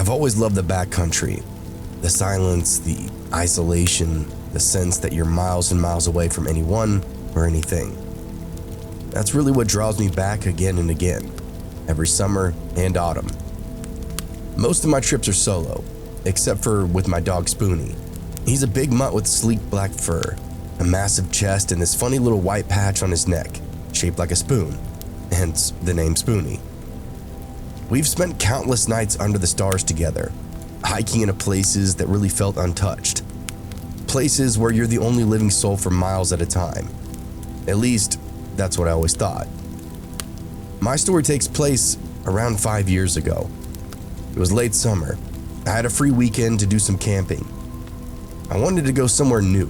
I've always loved the backcountry. The silence, the isolation, the sense that you're miles and miles away from anyone or anything. That's really what draws me back again and again, every summer and autumn. Most of my trips are solo, except for with my dog Spoonie. He's a big mutt with sleek black fur, a massive chest, and this funny little white patch on his neck, shaped like a spoon, hence the name Spoonie. We've spent countless nights under the stars together, hiking into places that really felt untouched. Places where you're the only living soul for miles at a time. At least, that's what I always thought. My story takes place around 5 years ago. It was late summer. I had a free weekend to do some camping. I wanted to go somewhere new,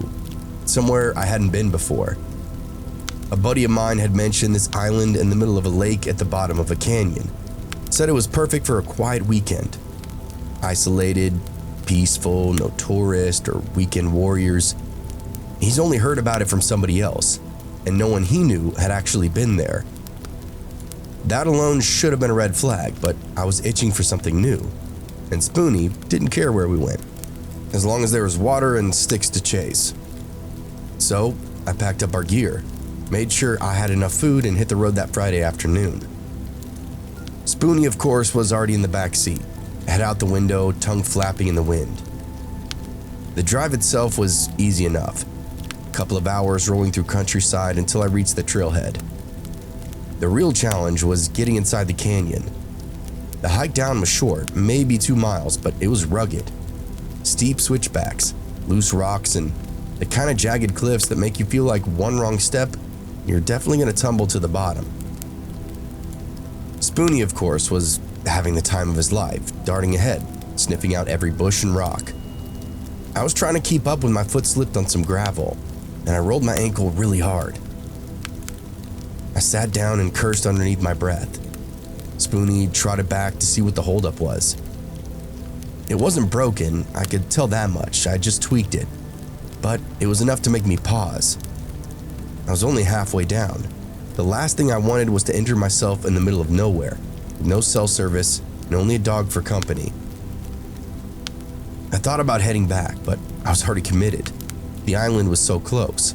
somewhere I hadn't been before. A buddy of mine had mentioned this island in the middle of a lake at the bottom of a canyon. Said it was perfect for a quiet weekend. Isolated, peaceful, no tourists or weekend warriors. He's only heard about it from somebody else, and no one he knew had actually been there. That alone should have been a red flag, but I was itching for something new, and Spoonie didn't care where we went, as long as there was water and sticks to chase. So I packed up our gear, made sure I had enough food, and hit the road that Friday afternoon. Spoonie, of course, was already in the back seat, head out the window, tongue flapping in the wind. The drive itself was easy enough. A couple of hours rolling through countryside until I reached the trailhead. The real challenge was getting inside the canyon. The hike down was short, maybe 2 miles, but it was rugged. Steep switchbacks, loose rocks, and the kind of jagged cliffs that make you feel like one wrong step, you're definitely going to tumble to the bottom. Spoonie, of course, was having the time of his life, darting ahead, sniffing out every bush and rock. I was trying to keep up when my foot slipped on some gravel, and I rolled my ankle really hard. I sat down and cursed underneath my breath. Spoonie trotted back to see what the holdup was. It wasn't broken, I could tell that much, I just tweaked it. But it was enough to make me pause. I was only halfway down. The last thing I wanted was to injure myself in the middle of nowhere, with no cell service and only a dog for company. I thought about heading back, but I was already committed. The island was so close.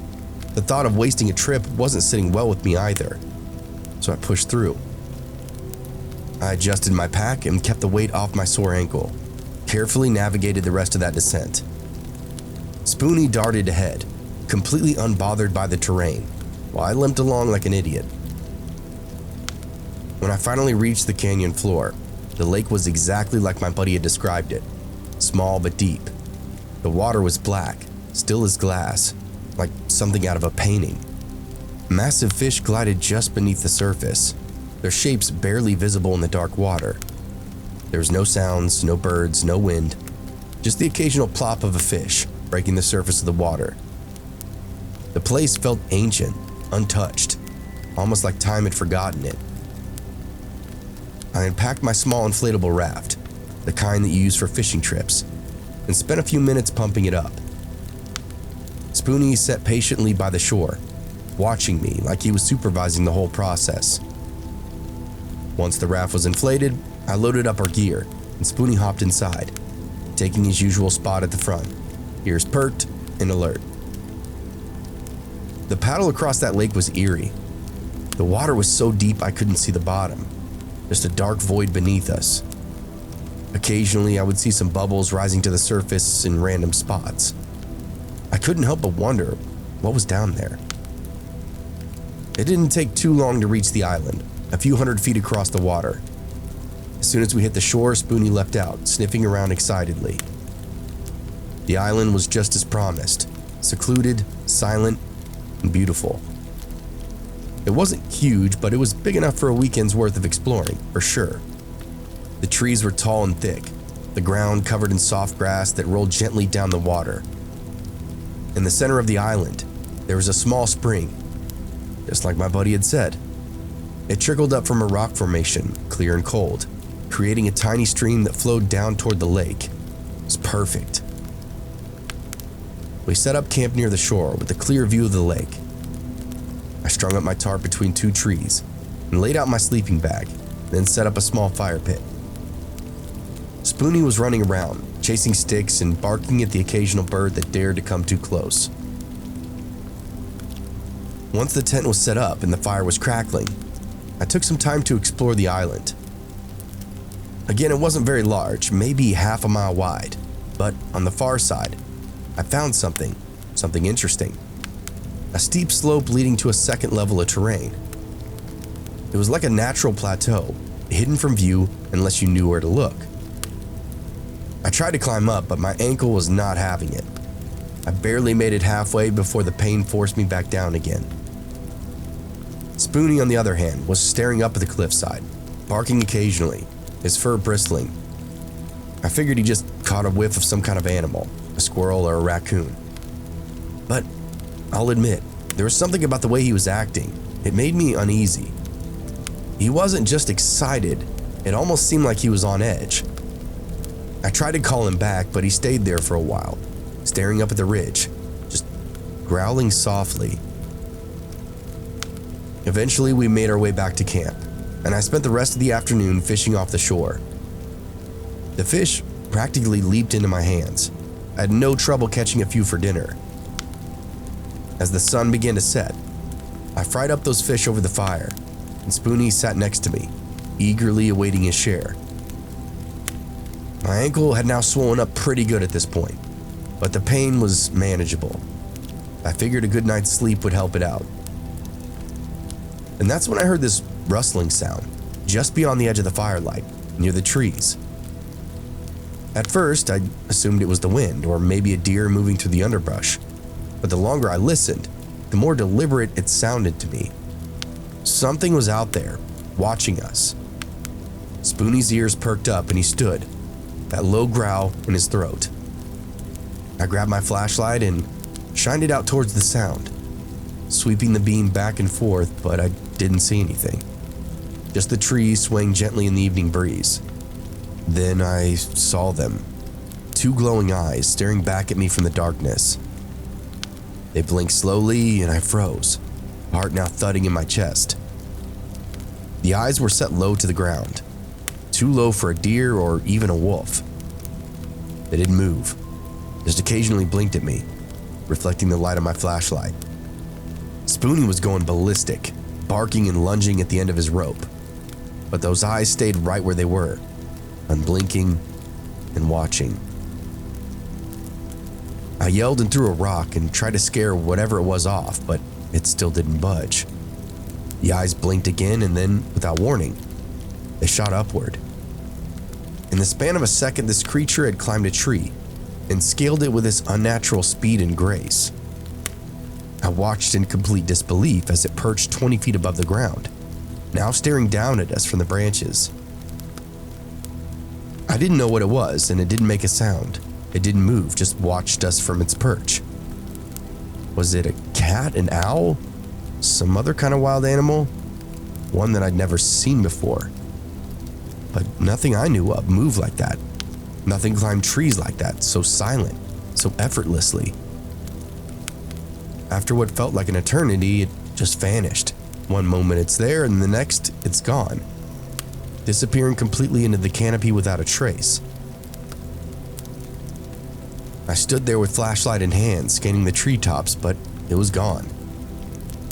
The thought of wasting a trip wasn't sitting well with me either, so I pushed through. I adjusted my pack and kept the weight off my sore ankle, carefully navigated the rest of that descent. Spoonie darted ahead, completely unbothered by the terrain, while I limped along like an idiot. When I finally reached the canyon floor, the lake was exactly like my buddy had described it, small but deep. The water was black, still as glass, like something out of a painting. Massive fish glided just beneath the surface, their shapes barely visible in the dark water. There was no sounds, no birds, no wind, just the occasional plop of a fish breaking the surface of the water. The place felt ancient, untouched, almost like time had forgotten it. I unpacked my small inflatable raft, the kind that you use for fishing trips, and spent a few minutes pumping it up. Spoonie sat patiently by the shore, watching me like he was supervising the whole process. Once the raft was inflated, I loaded up our gear, and Spoonie hopped inside, taking his usual spot at the front, ears perked and alert. The paddle across that lake was eerie. The water was so deep I couldn't see the bottom, just a dark void beneath us. Occasionally, I would see some bubbles rising to the surface in random spots. I couldn't help but wonder what was down there. It didn't take too long to reach the island, a few hundred feet across the water. As soon as we hit the shore, Spoonie leapt out, sniffing around excitedly. The island was just as promised, secluded, silent, and beautiful. It wasn't huge, but it was big enough for a weekend's worth of exploring, for sure. The trees were tall and thick, the ground covered in soft grass that rolled gently down the water. In the center of the island, there was a small spring, just like my buddy had said. It trickled up from a rock formation, clear and cold, creating a tiny stream that flowed down toward the lake. It was perfect. We set up camp near the shore with a clear view of the lake. I strung up my tarp between 2 trees and laid out my sleeping bag, then set up a small fire pit. Spoonie was running around, chasing sticks and barking at the occasional bird that dared to come too close. Once the tent was set up and the fire was crackling, I took some time to explore the island. Again, it wasn't very large, maybe half a mile wide, but on the far side, I found something interesting. A steep slope leading to a second level of terrain. It was like a natural plateau, hidden from view unless you knew where to look. I tried to climb up, but my ankle was not having it. I barely made it halfway before the pain forced me back down again. Spoonie, on the other hand, was staring up at the cliffside, barking occasionally, his fur bristling. I figured he just caught a whiff of some kind of animal, a squirrel or a raccoon. But I'll admit, there was something about the way he was acting. It made me uneasy. He wasn't just excited, it almost seemed like he was on edge. I tried to call him back, but he stayed there for a while, staring up at the ridge, just growling softly. Eventually, we made our way back to camp, and I spent the rest of the afternoon fishing off the shore. The fish practically leaped into my hands. I had no trouble catching a few for dinner. As the sun began to set, I fried up those fish over the fire, and Spoonie sat next to me, eagerly awaiting his share. My ankle had now swollen up pretty good at this point, but the pain was manageable. I figured a good night's sleep would help it out. And that's when I heard this rustling sound, just beyond the edge of the firelight, near the trees. At first, I assumed it was the wind, or maybe a deer moving through the underbrush. But the longer I listened, the more deliberate it sounded to me. Something was out there, watching us. Spoonie's ears perked up and he stood, that low growl in his throat. I grabbed my flashlight and shined it out towards the sound, sweeping the beam back and forth, but I didn't see anything. Just the trees swaying gently in the evening breeze. Then I saw them. Two glowing eyes staring back at me from the darkness. They blinked slowly and I froze, heart now thudding in my chest. The eyes were set low to the ground, too low for a deer or even a wolf. They didn't move, just occasionally blinked at me, reflecting the light of my flashlight. Spoonie was going ballistic, barking and lunging at the end of his rope, but those eyes stayed right where they were, unblinking and watching. I yelled and threw a rock and tried to scare whatever it was off, but it still didn't budge. The eyes blinked again and then, without warning, they shot upward. In the span of a second, this creature had climbed a tree and scaled it with this unnatural speed and grace. I watched in complete disbelief as it perched 20 feet above the ground, now staring down at us from the branches. I didn't know what it was, and it didn't make a sound. It didn't move, just watched us from its perch. Was it a cat, an owl, some other kind of wild animal? One that I'd never seen before. But nothing I knew of moved like that. Nothing climbed trees like that, so silent, so effortlessly. After what felt like an eternity, it just vanished. One moment it's there, and the next it's gone, disappearing completely into the canopy without a trace. I stood there with flashlight in hand, scanning the treetops, but it was gone.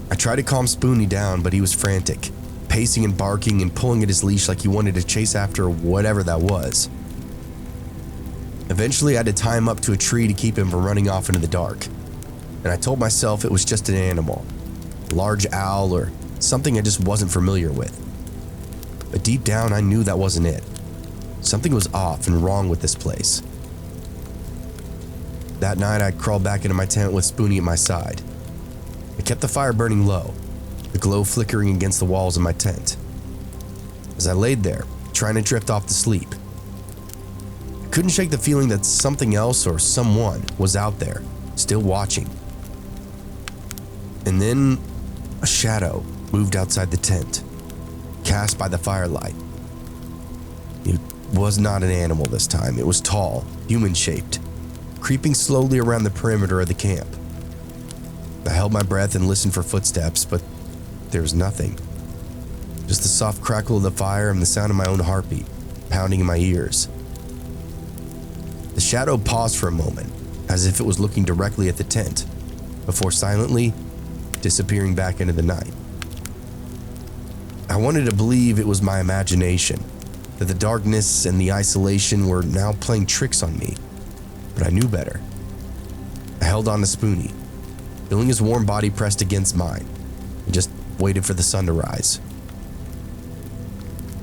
I tried to calm Spoonie down, but he was frantic, pacing and barking and pulling at his leash like he wanted to chase after whatever that was. Eventually, I had to tie him up to a tree to keep him from running off into the dark, and I told myself it was just an animal, a large owl or something I just wasn't familiar with. But deep down, I knew that wasn't it. Something was off and wrong with this place. That night, I crawled back into my tent with Spoonie at my side. I kept the fire burning low, the glow flickering against the walls of my tent. As I laid there, trying to drift off to sleep, I couldn't shake the feeling that something else or someone was out there, still watching. And then a shadow moved outside the tent, cast by the firelight. It was not an animal this time. It was tall, human-shaped, creeping slowly around the perimeter of the camp. I held my breath and listened for footsteps, but there was nothing. Just the soft crackle of the fire and the sound of my own heartbeat pounding in my ears. The shadow paused for a moment, as if it was looking directly at the tent, before silently disappearing back into the night. I wanted to believe it was my imagination, that the darkness and the isolation were now playing tricks on me, but I knew better. I held on to Spoonie, feeling his warm body pressed against mine, and just waited for the sun to rise.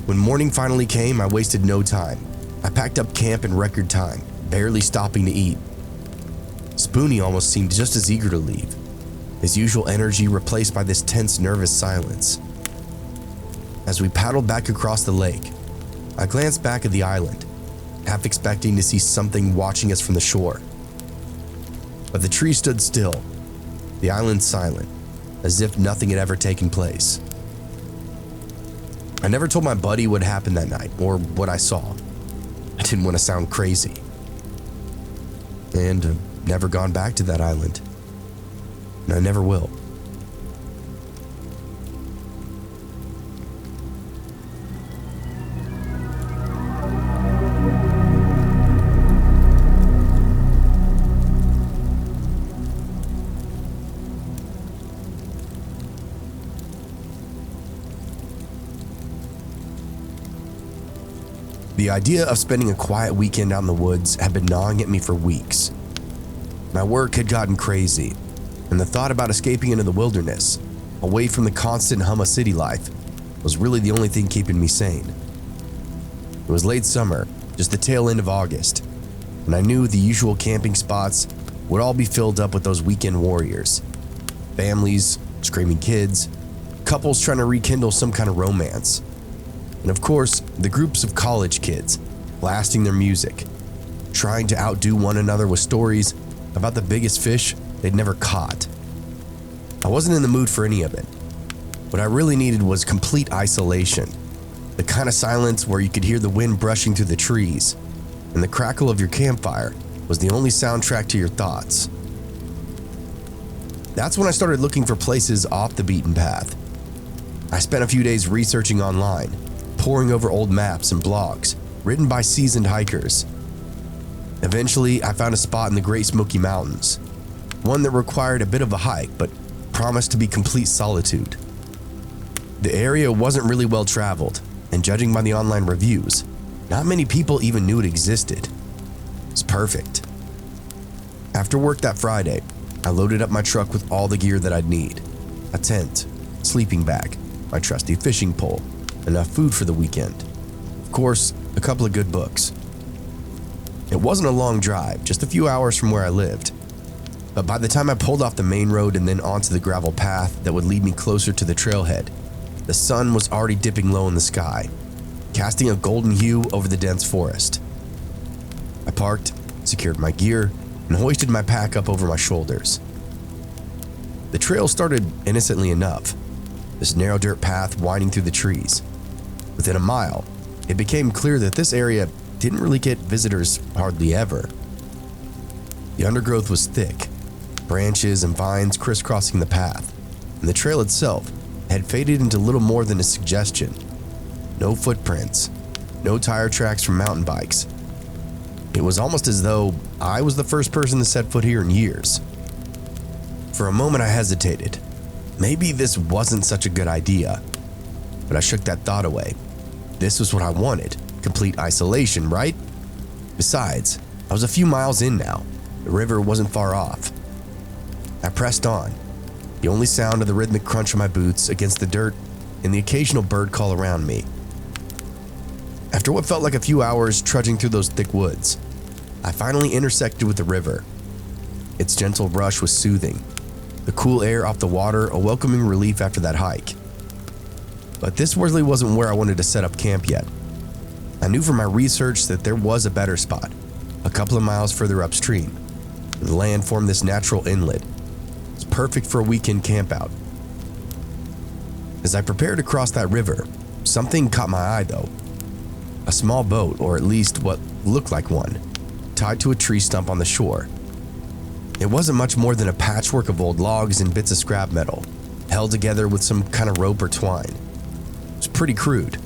When morning finally came, I wasted no time. I packed up camp in record time, barely stopping to eat. Spoonie almost seemed just as eager to leave, his usual energy replaced by this tense, nervous silence. As we paddled back across the lake, I glanced back at the island, half expecting to see something watching us from the shore. But the tree stood still, the island silent, as if nothing had ever taken place. I never told my buddy what happened that night or what I saw. I didn't want to sound crazy. And I've never gone back to that island. And I never will. The idea of spending a quiet weekend out in the woods had been gnawing at me for weeks. My work had gotten crazy, and the thought about escaping into the wilderness, away from the constant hum of city life, was really the only thing keeping me sane. It was late summer, just the tail end of August, and I knew the usual camping spots would all be filled up with those weekend warriors. Families, screaming kids, couples trying to rekindle some kind of romance. And of course, the groups of college kids blasting their music, trying to outdo one another with stories about the biggest fish they'd never caught. I wasn't in the mood for any of it. What I really needed was complete isolation, the kind of silence where you could hear the wind brushing through the trees, and the crackle of your campfire was the only soundtrack to your thoughts. That's when I started looking for places off the beaten path. I spent a few days researching online, poring over old maps and blogs written by seasoned hikers. Eventually, I found a spot in the Great Smoky Mountains, one that required a bit of a hike but promised to be complete solitude. The area wasn't really well traveled, and judging by the online reviews, not many people even knew it existed. It's perfect. After work that Friday, I loaded up my truck with all the gear that I'd need: a tent, sleeping bag, my trusty fishing pole, enough food for the weekend. Of course, a couple of good books. It wasn't a long drive, just a few hours from where I lived. But by the time I pulled off the main road and then onto the gravel path that would lead me closer to the trailhead, the sun was already dipping low in the sky, casting a golden hue over the dense forest. I parked, secured my gear, and hoisted my pack up over my shoulders. The trail started innocently enough, this narrow dirt path winding through the trees. Within a mile, it became clear that this area didn't really get visitors hardly ever. The undergrowth was thick, branches and vines crisscrossing the path, and the trail itself had faded into little more than a suggestion. No footprints, no tire tracks from mountain bikes. It was almost as though I was the first person to set foot here in years. For a moment I hesitated. Maybe this wasn't such a good idea, but I shook that thought away. This was what I wanted, complete isolation, right? Besides, I was a few miles in now. The river wasn't far off. I pressed on, the only sound of the rhythmic crunch of my boots against the dirt and the occasional bird call around me. After what felt like a few hours trudging through those thick woods, I finally intersected with the river. Its gentle rush was soothing, the cool air off the water a welcoming relief after that hike. But this really wasn't where I wanted to set up camp yet. I knew from my research that there was a better spot, a couple of miles further upstream. The land formed this natural inlet. It's perfect for a weekend campout. As I prepared to cross that river, something caught my eye though. A small boat, or at least what looked like one, tied to a tree stump on the shore. It wasn't much more than a patchwork of old logs and bits of scrap metal, held together with some kind of rope or twine. It was pretty crude,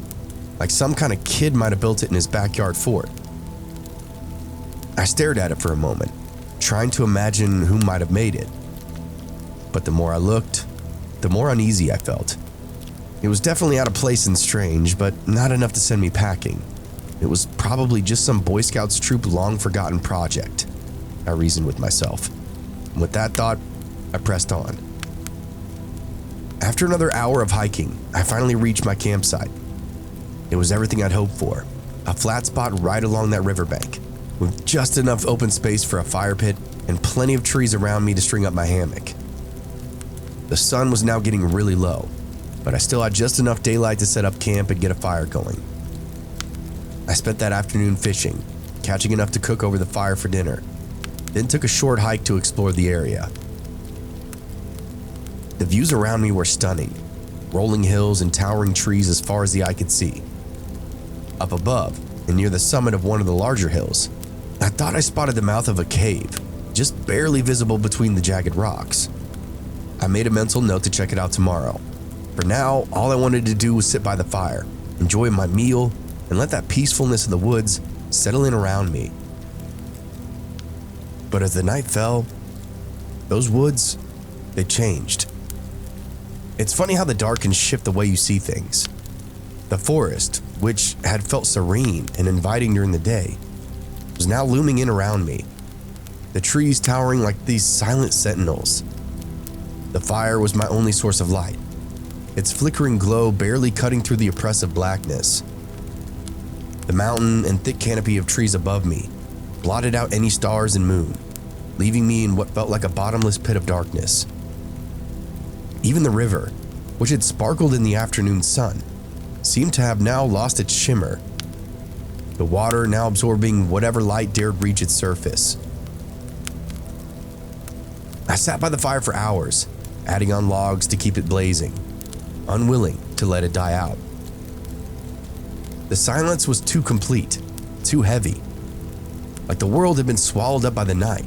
like some kind of kid might have built it in his backyard fort. I stared at it for a moment, trying to imagine who might have made it. But the more I looked, the more uneasy I felt. It was definitely out of place and strange, but not enough to send me packing. It was probably just some Boy Scouts troop long-forgotten project, I reasoned with myself. And with that thought, I pressed on. After another hour of hiking, I finally reached my campsite. It was everything I'd hoped for, a flat spot right along that riverbank, with just enough open space for a fire pit and plenty of trees around me to string up my hammock. The sun was now getting really low, but I still had just enough daylight to set up camp and get a fire going. I spent that afternoon fishing, catching enough to cook over the fire for dinner, then took a short hike to explore the area. The views around me were stunning, rolling hills and towering trees as far as the eye could see. Up above, and near the summit of one of the larger hills, I thought I spotted the mouth of a cave, just barely visible between the jagged rocks. I made a mental note to check it out tomorrow. For now, all I wanted to do was sit by the fire, enjoy my meal, and let that peacefulness of the woods settle in around me. But as the night fell, those woods, they changed. It's funny how the dark can shift the way you see things. The forest, which had felt serene and inviting during the day, was now looming in around me, the trees towering like these silent sentinels. The fire was my only source of light, its flickering glow barely cutting through the oppressive blackness. The mountain and thick canopy of trees above me blotted out any stars and moon, leaving me in what felt like a bottomless pit of darkness. Even the river, which had sparkled in the afternoon sun, seemed to have now lost its shimmer, the water now absorbing whatever light dared reach its surface. I sat by the fire for hours, adding on logs to keep it blazing, unwilling to let it die out. The silence was too complete, too heavy, like the world had been swallowed up by the night.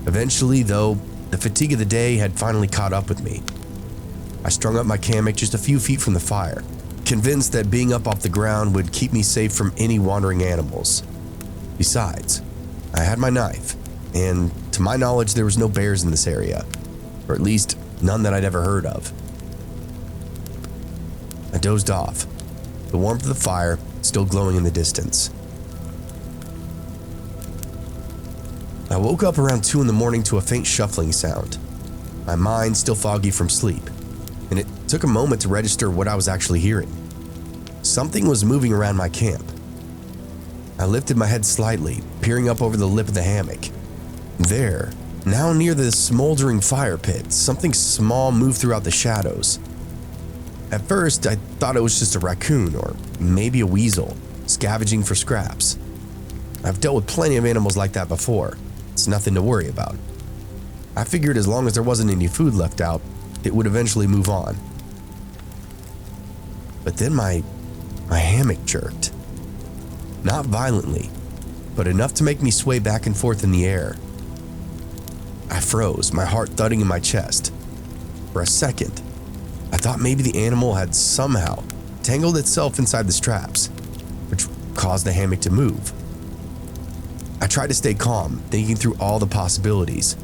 Eventually, though, the fatigue of the day had finally caught up with me. I strung up my hammock just a few feet from the fire, convinced that being up off the ground would keep me safe from any wandering animals. Besides, I had my knife, and to my knowledge there was no bears in this area, or at least none that I'd ever heard of. I dozed off, the warmth of the fire still glowing in the distance. I woke up around 2 a.m. to a faint shuffling sound, my mind still foggy from sleep, and it took a moment to register what I was actually hearing. Something was moving around my camp. I lifted my head slightly, peering up over the lip of the hammock. There, now near the smoldering fire pit, something small moved throughout the shadows. At first, I thought it was just a raccoon or maybe a weasel, scavenging for scraps. I've dealt with plenty of animals like that before. It's nothing to worry about. I figured as long as there wasn't any food left out, it would eventually move on. But then my hammock jerked. Not violently, but enough to make me sway back and forth in the air. I froze, my heart thudding in my chest. For a second, I thought maybe the animal had somehow tangled itself inside the straps, which caused the hammock to move. I tried to stay calm, thinking through all the possibilities.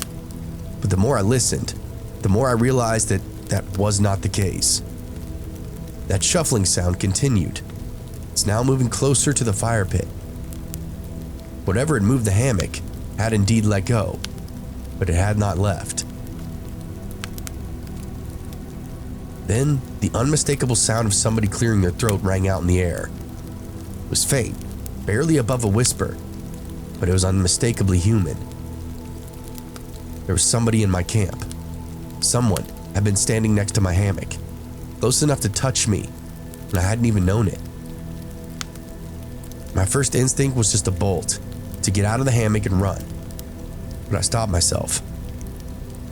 But the more I listened, the more I realized that that was not the case. That shuffling sound continued. It's now moving closer to the fire pit. Whatever had moved the hammock had indeed let go, but it had not left. Then, the unmistakable sound of somebody clearing their throat rang out in the air. It was faint, barely above a whisper, but it was unmistakably human. There was somebody in my camp. Someone had been standing next to my hammock, close enough to touch me, and I hadn't even known it. My first instinct was just to bolt, to get out of the hammock and run. But I stopped myself.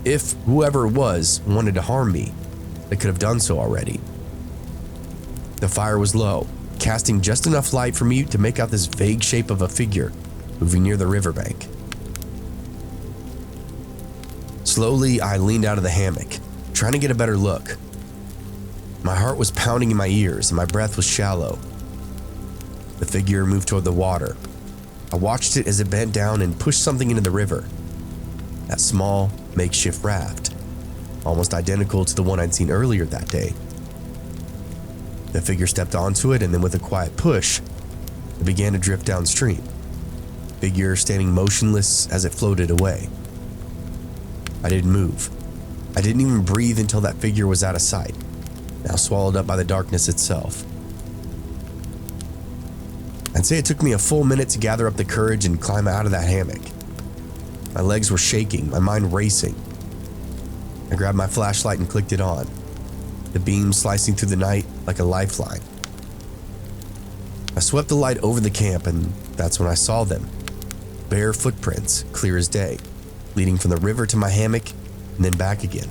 If whoever it was wanted to harm me, they could have done so already. The fire was low, casting just enough light for me to make out this vague shape of a figure moving near the riverbank. Slowly, I leaned out of the hammock, trying to get a better look. My heart was pounding in my ears and my breath was shallow. The figure moved toward the water, I watched it as it bent down and pushed something into the river. That small, makeshift raft, almost identical to the one I'd seen earlier that day. The figure stepped onto it, and then with a quiet push, it began to drift downstream. Figure standing motionless as it floated away. I didn't move. I didn't even breathe until that figure was out of sight, now swallowed up by the darkness itself. I'd say it took me a full minute to gather up the courage and climb out of that hammock. My legs were shaking, my mind racing. I grabbed my flashlight and clicked it on, the beam slicing through the night like a lifeline. I swept the light over the camp, and that's when I saw them. Bare footprints, clear as day, leading from the river to my hammock and then back again.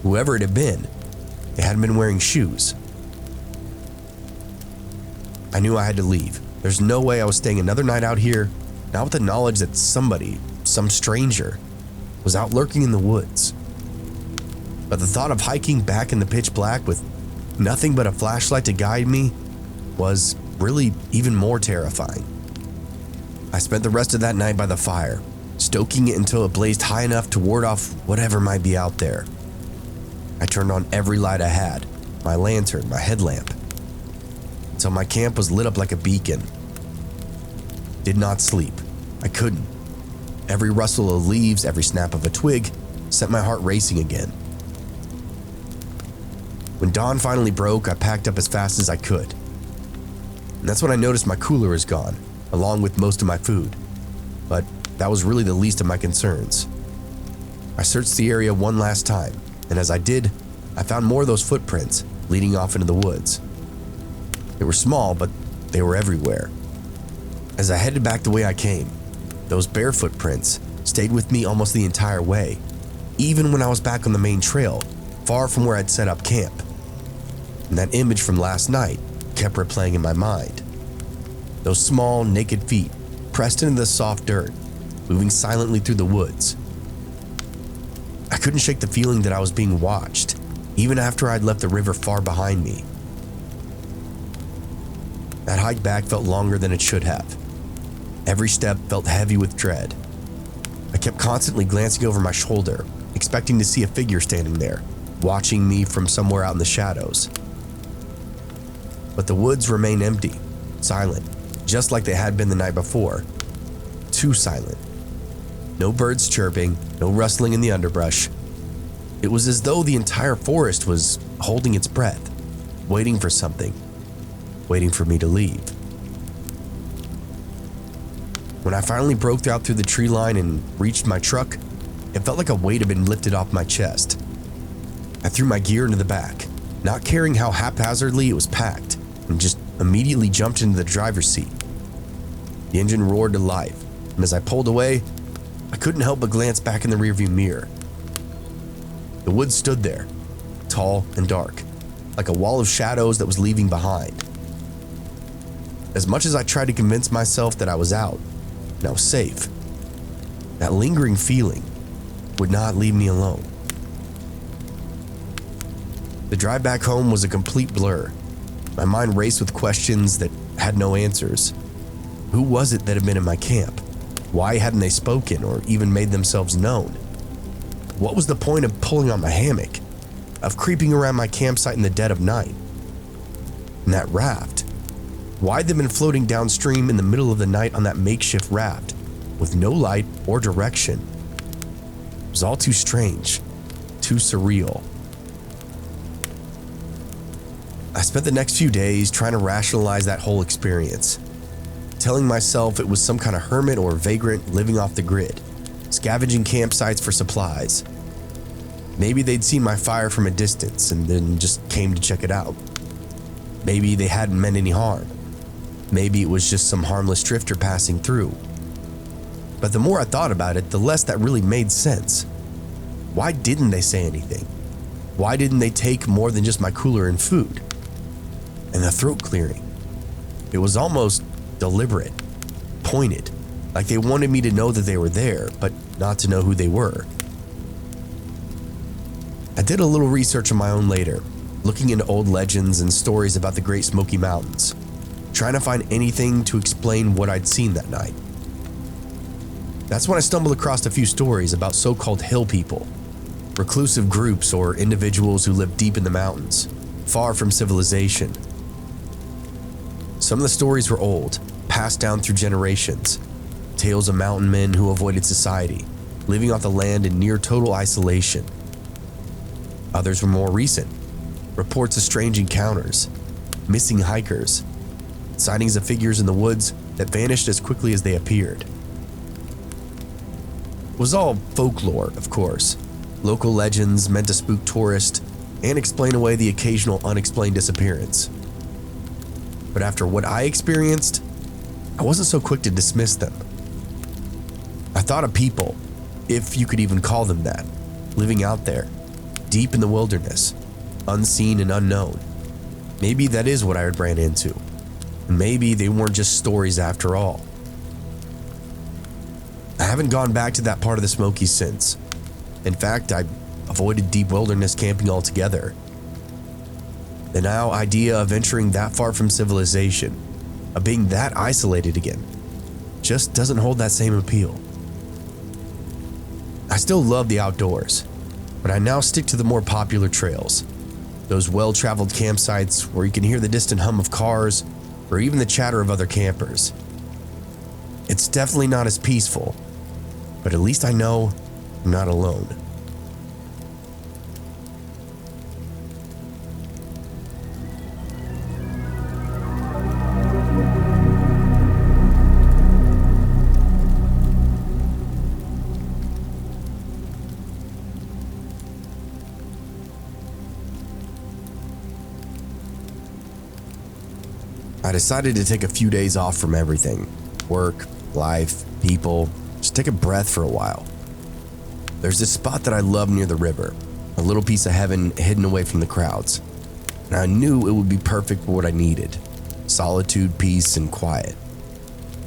Whoever it had been, they hadn't been wearing shoes. I knew I had to leave. There's no way I was staying another night out here, not with the knowledge that somebody, some stranger, was out lurking in the woods. But the thought of hiking back in the pitch black with nothing but a flashlight to guide me was really even more terrifying. I spent the rest of that night by the fire, stoking it until it blazed high enough to ward off whatever might be out there. I turned on every light I had, my lantern, my headlamp, until my camp was lit up like a beacon. Did not sleep. I couldn't. Every rustle of leaves, every snap of a twig set my heart racing again. When dawn finally broke, I packed up as fast as I could. And that's when I noticed my cooler is gone, along with most of my food. But that was really the least of my concerns. I searched the area one last time, and as I did, I found more of those footprints leading off into the woods. They were small, but they were everywhere. As I headed back the way I came, those bare footprints stayed with me almost the entire way, even when I was back on the main trail, far from where I'd set up camp. And that image from last night kept replaying in my mind. Those small, naked feet pressed into the soft dirt, moving silently through the woods. I couldn't shake the feeling that I was being watched, even after I'd left the river far behind me. That hike back felt longer than it should have. Every step felt heavy with dread. I kept constantly glancing over my shoulder, expecting to see a figure standing there, watching me from somewhere out in the shadows. But the woods remained empty, silent, just like they had been the night before. Too silent. No birds chirping, no rustling in the underbrush. It was as though the entire forest was holding its breath, waiting for something, waiting for me to leave. When I finally broke out through the tree line and reached my truck, it felt like a weight had been lifted off my chest. I threw my gear into the back, not caring how haphazardly it was packed, and just immediately jumped into the driver's seat. The engine roared to life, and as I pulled away, I couldn't help but glance back in the rearview mirror. The woods stood there, tall and dark, like a wall of shadows that was leaving behind. As much as I tried to convince myself that I was out, and I was safe, that lingering feeling would not leave me alone. The drive back home was a complete blur. My mind raced with questions that had no answers. Who was it that had been in my camp? Why hadn't they spoken or even made themselves known? What was the point of pulling on my hammock, of creeping around my campsite in the dead of night? And that raft, why'd they been floating downstream in the middle of the night on that makeshift raft with no light or direction? It was all too strange, too surreal. I spent the next few days trying to rationalize that whole experience, telling myself it was some kind of hermit or vagrant living off the grid, scavenging campsites for supplies. Maybe they'd seen my fire from a distance and then just came to check it out. Maybe they hadn't meant any harm. Maybe it was just some harmless drifter passing through. But the more I thought about it, the less that really made sense. Why didn't they say anything? Why didn't they take more than just my cooler and food? And the throat clearing. It was almost deliberate, pointed, like they wanted me to know that they were there, but not to know who they were. I did a little research on my own later, looking into old legends and stories about the Great Smoky Mountains. trying to find anything to explain what I'd seen that night. That's when I stumbled across a few stories about so-called hill people, reclusive groups or individuals who live deep in the mountains, far from civilization. Some of the stories were old, passed down through generations, tales of mountain men who avoided society, living off the land in near total isolation. Others were more recent, reports of strange encounters, missing hikers, sightings of figures in the woods that vanished as quickly as they appeared. It was all folklore, of course, local legends meant to spook tourists and explain away the occasional unexplained disappearance. But after what I experienced, I wasn't so quick to dismiss them. I thought of people, if you could even call them that, living out there, deep in the wilderness, unseen and unknown. Maybe that is what I had ran into. Maybe they weren't just stories after all. I haven't gone back to that part of the Smokies since. In fact, I avoided deep wilderness camping altogether. The now idea of venturing that far from civilization, of being that isolated again, just doesn't hold that same appeal. I still love the outdoors, but I now stick to the more popular trails, those well-traveled campsites where you can hear the distant hum of cars or even the chatter of other campers. It's definitely not as peaceful, but at least I know I'm not alone. I decided to take a few days off from everything. Work, life, people, just take a breath for a while. There's this spot that I love near the river, a little piece of heaven hidden away from the crowds. And I knew it would be perfect for what I needed. Solitude, peace, and quiet.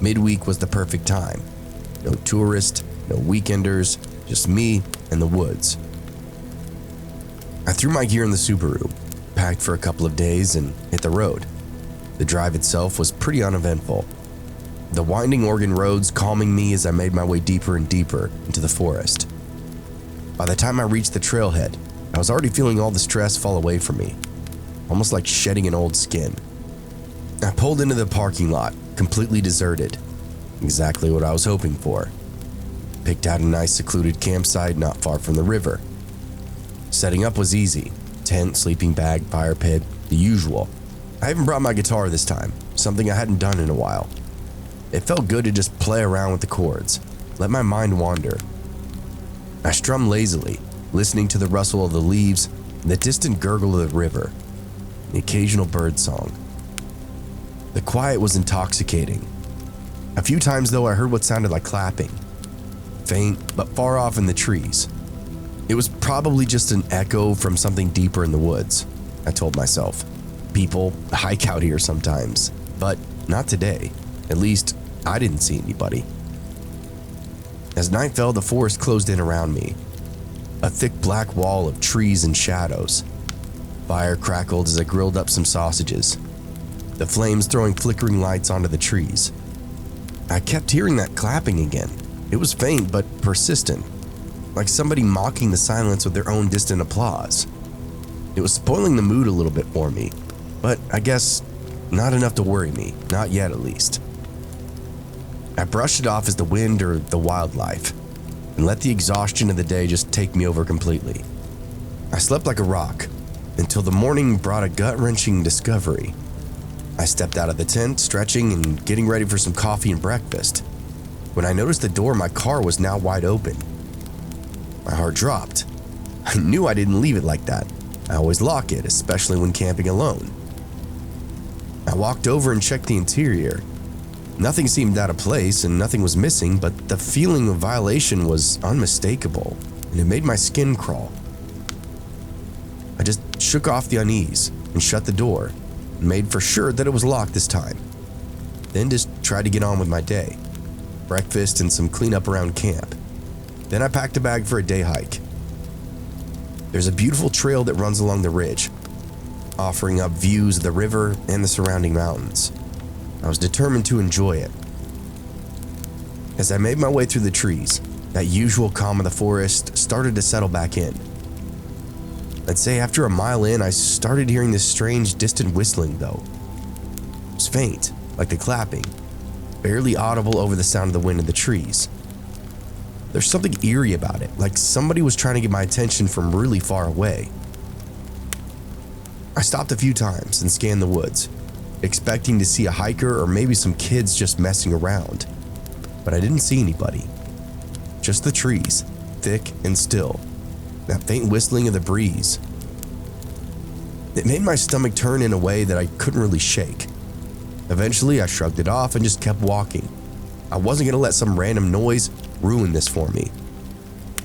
Midweek was the perfect time. No tourists, no weekenders, just me and the woods. I threw my gear in the Subaru, packed for a couple of days, and hit the road. The drive itself was pretty uneventful. The winding Oregon roads calming me as I made my way deeper and deeper into the forest. By the time I reached the trailhead, I was already feeling all the stress fall away from me, almost like shedding an old skin. I pulled into the parking lot, completely deserted. Exactly what I was hoping for. Picked out a nice secluded campsite not far from the river. Setting up was easy. Tent, sleeping bag, fire pit, the usual. I even brought my guitar this time, something I hadn't done in a while. It felt good to just play around with the chords, let my mind wander. I strummed lazily, listening to the rustle of the leaves and the distant gurgle of the river, the occasional bird song. The quiet was intoxicating. A few times though I heard what sounded like clapping, faint but far off in the trees. It was probably just an echo from something deeper in the woods, I told myself. People hike out here sometimes, but not today. At least, I didn't see anybody. As night fell, the forest closed in around me. A thick black wall of trees and shadows. Fire crackled as I grilled up some sausages, the flames throwing flickering lights onto the trees. I kept hearing that clapping again. It was faint but persistent, like somebody mocking the silence with their own distant applause. It was spoiling the mood a little bit for me, but I guess not enough to worry me, not yet at least. I brushed it off as the wind or the wildlife, and let the exhaustion of the day just take me over completely. I slept like a rock, until the morning brought a gut-wrenching discovery. I stepped out of the tent, stretching and getting ready for some coffee and breakfast, when I noticed the door of my car was now wide open. My heart dropped. I knew I didn't leave it like that. I always lock it, especially when camping alone. I walked over and checked the interior. Nothing seemed out of place and nothing was missing, but the feeling of violation was unmistakable, and it made my skin crawl. I just shook off the unease and shut the door, and made for sure that it was locked this time. Then just tried to get on with my day. Breakfast and some cleanup around camp. Then I packed a bag for a day hike. There's a beautiful trail that runs along the ridge, offering up views of the river and the surrounding mountains. I was determined to enjoy it. As I made my way through the trees, that usual calm of the forest started to settle back in. I'd say after a mile in, I started hearing this strange distant whistling though. It was faint, like the clapping, barely audible over the sound of the wind in the trees. There's something eerie about it, like somebody was trying to get my attention from really far away. I stopped a few times and scanned the woods, expecting to see a hiker or maybe some kids just messing around. But I didn't see anybody. Just the trees, thick and still. That faint whistling of the breeze. It made my stomach turn in a way that I couldn't really shake. Eventually, I shrugged it off and just kept walking. I wasn't going to let some random noise ruin this for me.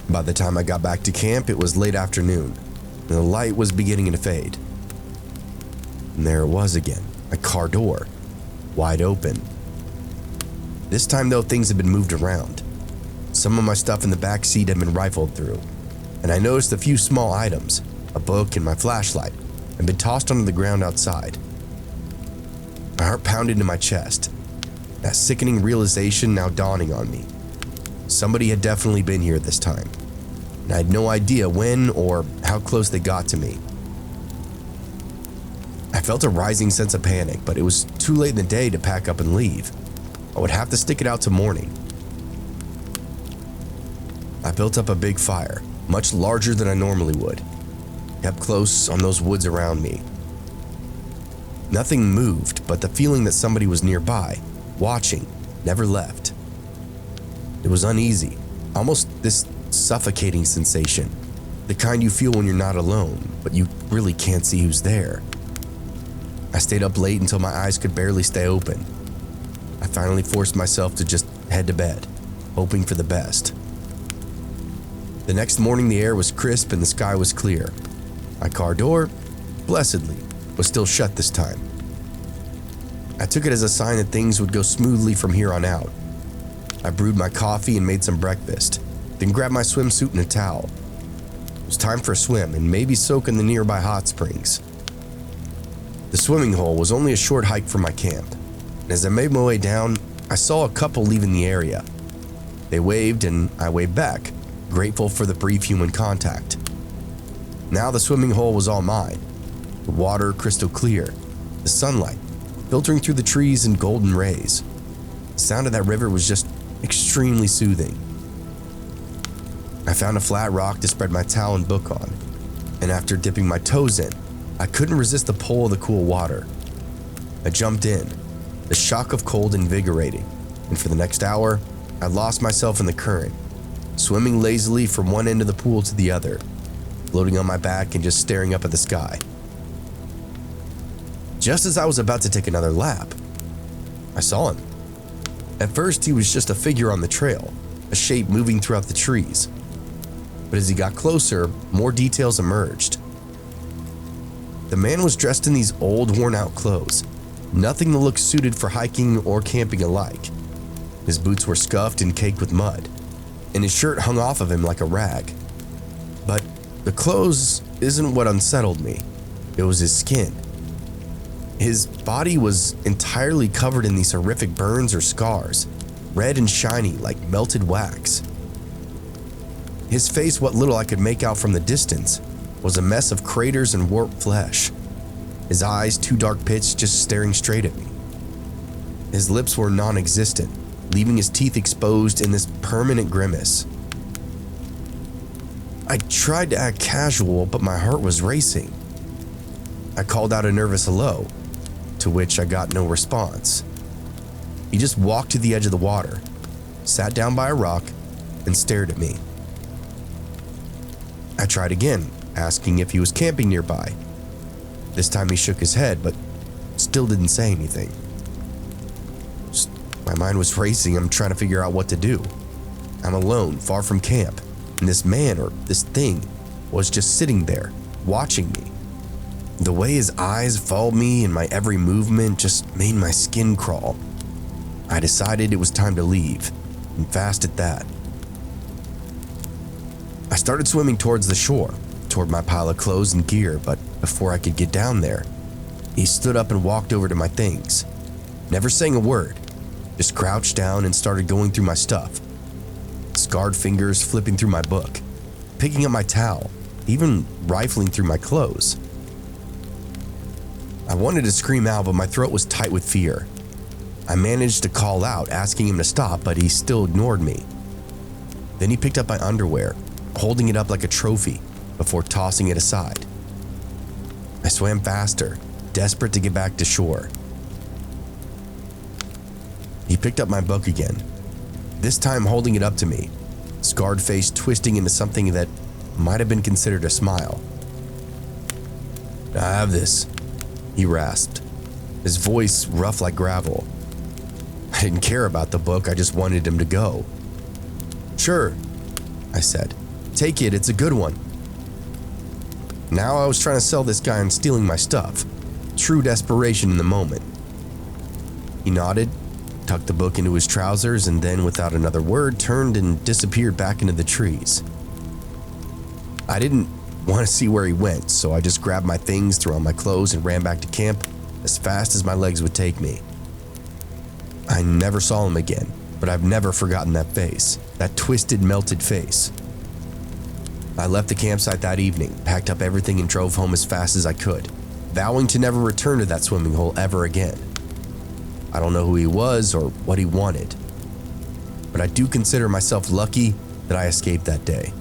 By the time I got back to camp, it was late afternoon, and the light was beginning to fade. And there it was again, my car door, wide open. This time though, things had been moved around. Some of my stuff in the back seat had been rifled through, and I noticed a few small items, a book and my flashlight, had been tossed onto the ground outside. My heart pounded into my chest, that sickening realization now dawning on me. Somebody had definitely been here this time, and I had no idea when or how close they got to me. I felt a rising sense of panic, but it was too late in the day to pack up and leave. I would have to stick it out till morning. I built up a big fire, much larger than I normally would, kept close on those woods around me. Nothing moved, but the feeling that somebody was nearby, watching, never left. It was uneasy, almost this suffocating sensation, the kind you feel when you're not alone, but you really can't see who's there. I stayed up late until my eyes could barely stay open. I finally forced myself to just head to bed, hoping for the best. The next morning, the air was crisp and the sky was clear. My car door, blessedly, was still shut this time. I took it as a sign that things would go smoothly from here on out. I brewed my coffee and made some breakfast, then grabbed my swimsuit and a towel. It was time for a swim and maybe soak in the nearby hot springs. The swimming hole was only a short hike from my camp, and as I made my way down, I saw a couple leaving the area. They waved and I waved back, grateful for the brief human contact. Now the swimming hole was all mine, the water crystal clear, the sunlight filtering through the trees in golden rays. The sound of that river was just extremely soothing. I found a flat rock to spread my towel and book on, and after dipping my toes in, I couldn't resist the pull of the cool water. I jumped in, the shock of cold invigorating, and for the next hour, I lost myself in the current, swimming lazily from one end of the pool to the other, floating on my back and just staring up at the sky. Just as I was about to take another lap, I saw him. At first, he was just a figure on the trail, a shape moving throughout the trees. But as he got closer, more details emerged. The man was dressed in these old, worn-out clothes, nothing that looked suited for hiking or camping alike. His boots were scuffed and caked with mud, and his shirt hung off of him like a rag. But the clothes isn't what unsettled me. It was his skin. His body was entirely covered in these horrific burns or scars, red and shiny like melted wax. His face, what little I could make out from the distance, was a mess of craters and warped flesh. His eyes, two dark pits, just staring straight at me. His lips were non-existent, leaving his teeth exposed in this permanent grimace. I tried to act casual, but my heart was racing. I called out a nervous hello, to which I got no response. He just walked to the edge of the water, sat down by a rock, and stared at me. I tried again, asking if he was camping nearby. This time he shook his head, but still didn't say anything. My mind was racing. I'm trying to figure out what to do. I'm alone, far from camp, and this man, or this thing, was just sitting there, watching me. The way his eyes followed me and my every movement just made my skin crawl. I decided it was time to leave, and fast at that. I started swimming towards the shore, toward my pile of clothes and gear, but before I could get down there, he stood up and walked over to my things. never saying a word, just crouched down and started going through my stuff. Scarred fingers flipping through my book, picking up my towel, even rifling through my clothes. I wanted to scream out, but my throat was tight with fear. I managed to call out, asking him to stop, but he still ignored me. Then he picked up my underwear, holding it up like a trophy, before tossing it aside. I swam faster, desperate to get back to shore. He picked up my book again, this time holding it up to me, scarred face twisting into something that might have been considered a smile. "I have this," he rasped, his voice rough like gravel. I didn't care about the book, I just wanted him to go. "Sure," I said. "Take it, it's a good one." Now I was trying to sell this guy on stealing my stuff. True desperation in the moment. He nodded, tucked the book into his trousers, and then, without another word, turned and disappeared back into the trees. I didn't want to see where he went, so I just grabbed my things, threw on my clothes, and ran back to camp as fast as my legs would take me. I never saw him again, but I've never forgotten that face, that twisted, melted face. I left the campsite that evening, packed up everything, and drove home as fast as I could, vowing to never return to that swimming hole ever again. I don't know who he was or what he wanted, but I do consider myself lucky that I escaped that day.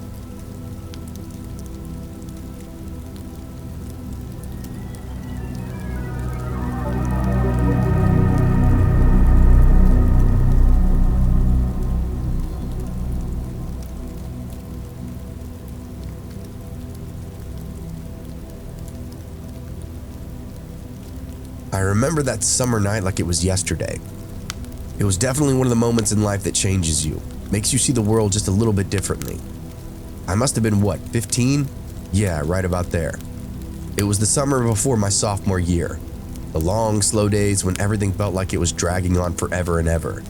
I remember that summer night like it was yesterday. It was definitely one of the moments in life that changes you, makes you see the world just a little bit differently. I must have been, 15? Yeah, right about there. It was the summer before my sophomore year. The long, slow days when everything felt like it was dragging on forever and ever.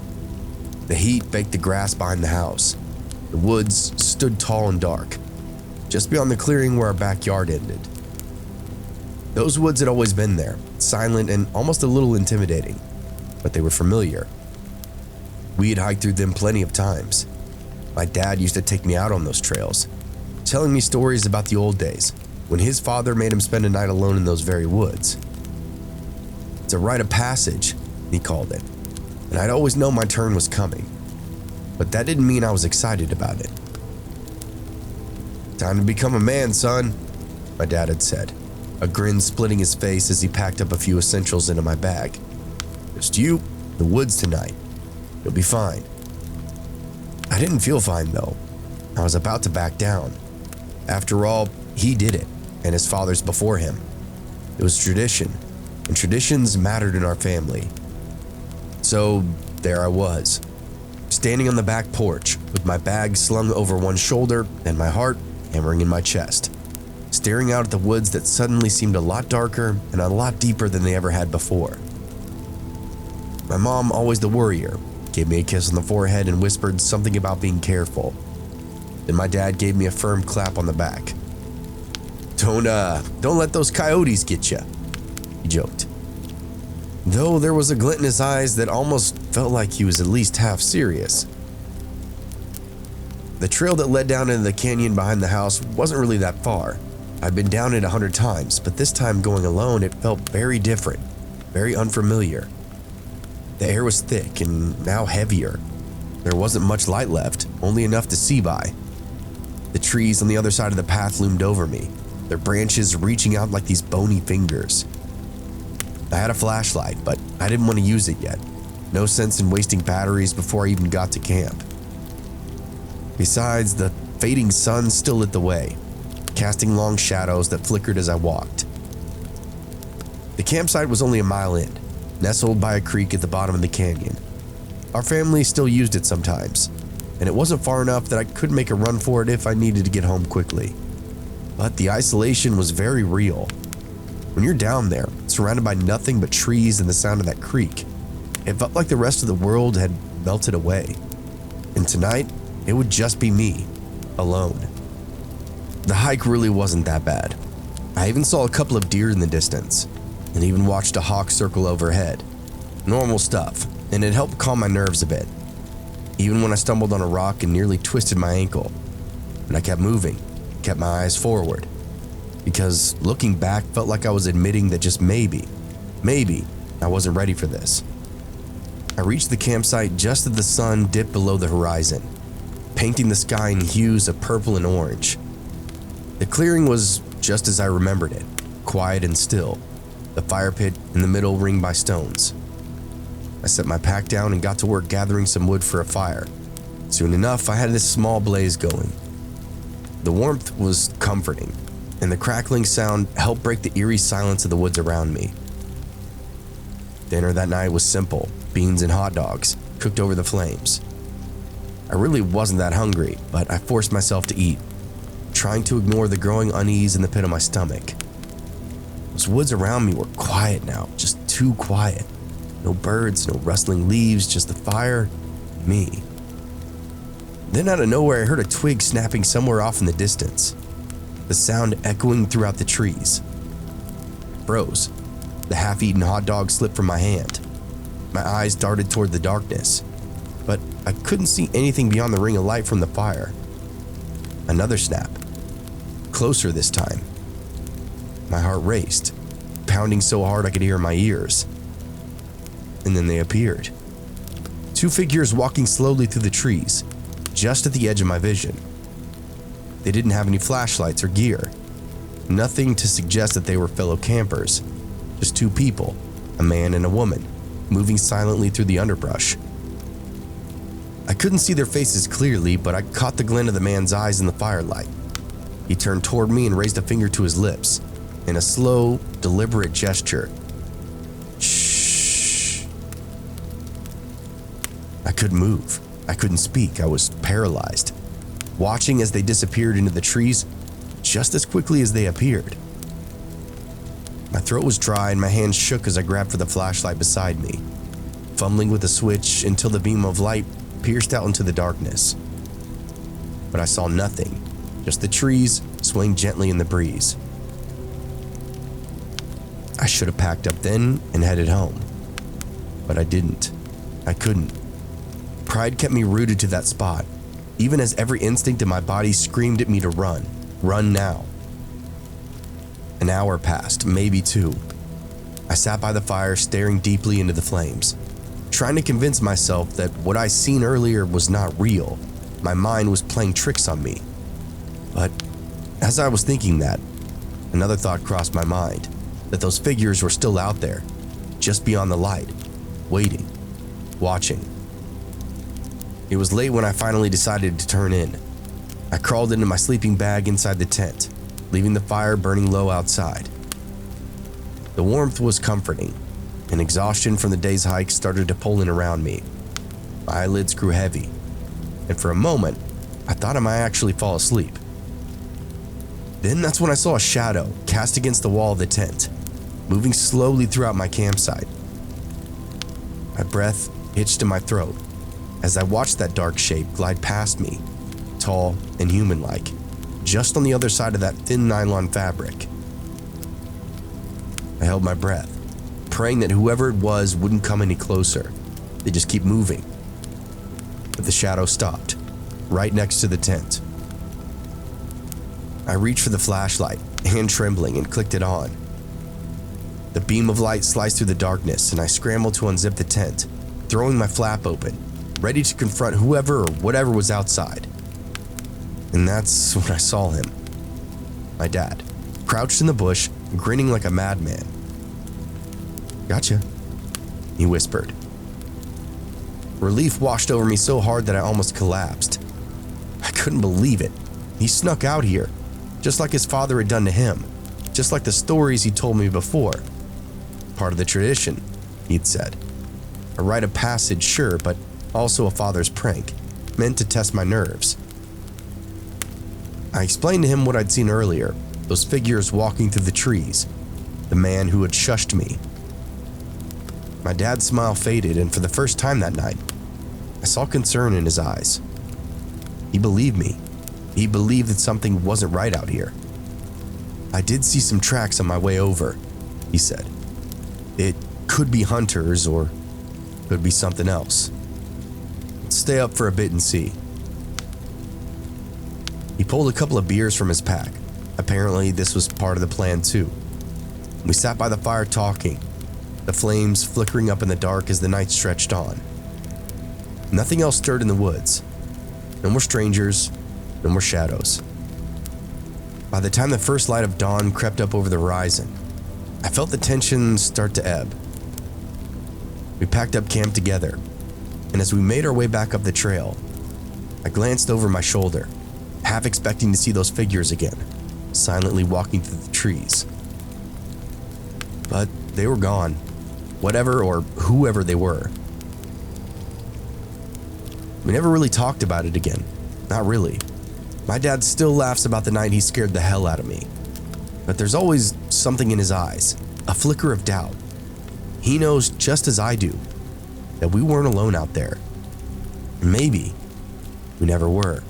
The heat baked the grass behind the house. The woods stood tall and dark, just beyond the clearing where our backyard ended. Those woods had always been there, silent and almost a little intimidating, but they were familiar. We had hiked through them plenty of times. My dad used to take me out on those trails, telling me stories about the old days, when his father made him spend a night alone in those very woods. It's a rite of passage, he called it, and I'd always known my turn was coming, but that didn't mean I was excited about it. "Time to become a man, son," my dad had said, a grin splitting his face as he packed up a few essentials into my bag. "Just you, the woods tonight. You'll be fine." I didn't feel fine though. I was about to back down. After all, he did it, and his fathers before him. It was tradition, and traditions mattered in our family. So there I was, standing on the back porch with my bag slung over one shoulder and my heart hammering in my chest, staring out at the woods that suddenly seemed a lot darker and a lot deeper than they ever had before. My mom, always the worrier, gave me a kiss on the forehead and whispered something about being careful. Then my dad gave me a firm clap on the back. Don't let those coyotes get you," he joked, though there was a glint in his eyes that almost felt like he was at least half serious. The trail that led down into the canyon behind the house wasn't really that far. I'd been down it 100 times, but this time going alone, it felt very different, very unfamiliar. The air was thick and now heavier. There wasn't much light left, only enough to see by. The trees on the other side of the path loomed over me, their branches reaching out like these bony fingers. I had a flashlight, but I didn't want to use it yet. No sense in wasting batteries before I even got to camp. Besides, the fading sun still lit the way, casting long shadows that flickered as I walked. The campsite was only a mile in, nestled by a creek at the bottom of the canyon. Our family still used it sometimes, and it wasn't far enough that I could make a run for it if I needed to get home quickly. But the isolation was very real. When you're down there, surrounded by nothing but trees and the sound of that creek, it felt like the rest of the world had melted away. And tonight, it would just be me, alone. The hike really wasn't that bad. I even saw a couple of deer in the distance, and even watched a hawk circle overhead. Normal stuff, and it helped calm my nerves a bit. Even when I stumbled on a rock and nearly twisted my ankle. And I kept moving, kept my eyes forward. Because looking back felt like I was admitting that just maybe, I wasn't ready for this. I reached the campsite just as the sun dipped below the horizon, painting the sky in hues of purple and orange. The clearing was just as I remembered it, quiet and still, the fire pit in the middle ringed by stones. I set my pack down and got to work gathering some wood for a fire. Soon enough, I had this small blaze going. The warmth was comforting, and the crackling sound helped break the eerie silence of the woods around me. Dinner that night was simple, beans and hot dogs, cooked over the flames. I really wasn't that hungry, but I forced myself to eat, trying to ignore the growing unease in the pit of my stomach. Those woods around me were quiet now, just too quiet. No birds, no rustling leaves, just the fire, and me. Then out of nowhere, I heard a twig snapping somewhere off in the distance, the sound echoing throughout the trees. I froze. The half-eaten hot dog slipped from my hand. My eyes darted toward the darkness, but I couldn't see anything beyond the ring of light from the fire. Another snap. Closer this time. My heart raced, pounding so hard I could hear my ears. And then they appeared. Two figures walking slowly through the trees, just at the edge of my vision. They didn't have any flashlights or gear. Nothing to suggest that they were fellow campers. Just two people, a man and a woman, moving silently through the underbrush. I couldn't see their faces clearly, but I caught the glint of the man's eyes in the firelight. He turned toward me and raised a finger to his lips, in a slow, deliberate gesture. Shh. I couldn't move. I couldn't speak. I was paralyzed, watching as they disappeared into the trees just as quickly as they appeared. My throat was dry and my hands shook as I grabbed for the flashlight beside me, fumbling with the switch until the beam of light pierced out into the darkness. But I saw nothing, just the trees swaying gently in the breeze. I should have packed up then and headed home, but I didn't. I couldn't. Pride kept me rooted to that spot, even as every instinct in my body screamed at me to run. Run now. An hour passed, maybe two. I sat by the fire, staring deeply into the flames, trying to convince myself that what I seen earlier was not real. My mind was playing tricks on me. But as I was thinking that, another thought crossed my mind, that those figures were still out there, just beyond the light, waiting, watching. It was late when I finally decided to turn in. I crawled into my sleeping bag inside the tent, leaving the fire burning low outside. The warmth was comforting, and exhaustion from the day's hike started to pull in around me. My eyelids grew heavy, and for a moment, I thought I might actually fall asleep. Then that's when I saw a shadow cast against the wall of the tent, moving slowly throughout my campsite. My breath hitched in my throat as I watched that dark shape glide past me, tall and human-like, just on the other side of that thin nylon fabric. I held my breath, praying that whoever it was wouldn't come any closer. They'd just keep moving. But the shadow stopped, right next to the tent. I reached for the flashlight, hand trembling, and clicked it on. The beam of light sliced through the darkness, and I scrambled to unzip the tent, throwing my flap open, ready to confront whoever or whatever was outside. And that's when I saw him. My dad, crouched in the bush, grinning like a madman. "Gotcha," he whispered. Relief washed over me so hard that I almost collapsed. I couldn't believe it. He snuck out here, just like his father had done to him, just like the stories he told me before. Part of the tradition, he'd said. A rite of passage, sure, but also a father's prank, meant to test my nerves. I explained to him what I'd seen earlier, those figures walking through the trees, the man who had shushed me. My dad's smile faded, and for the first time that night, I saw concern in his eyes. He believed me. He believed that something wasn't right out here. "I did see some tracks on my way over," he said. "It could be hunters or maybe Could be something else. Let's stay up for a bit and see. He pulled a couple of beers from his pack. Apparently, this was part of the plan too. We sat by the fire talking, the flames flickering up in the dark as the night stretched on. Nothing else stirred in the woods. No more strangers, no more shadows. By the time the first light of dawn crept up over the horizon, I felt the tension start to ebb. We packed up camp together, and as we made our way back up the trail, I glanced over my shoulder, half expecting to see those figures again, silently walking through the trees. But they were gone, whatever or whoever they were. We never really talked about it again, not really. My dad still laughs about the night he scared the hell out of me. But there's always something in his eyes, a flicker of doubt. He knows just as I do that we weren't alone out there. Maybe we never were.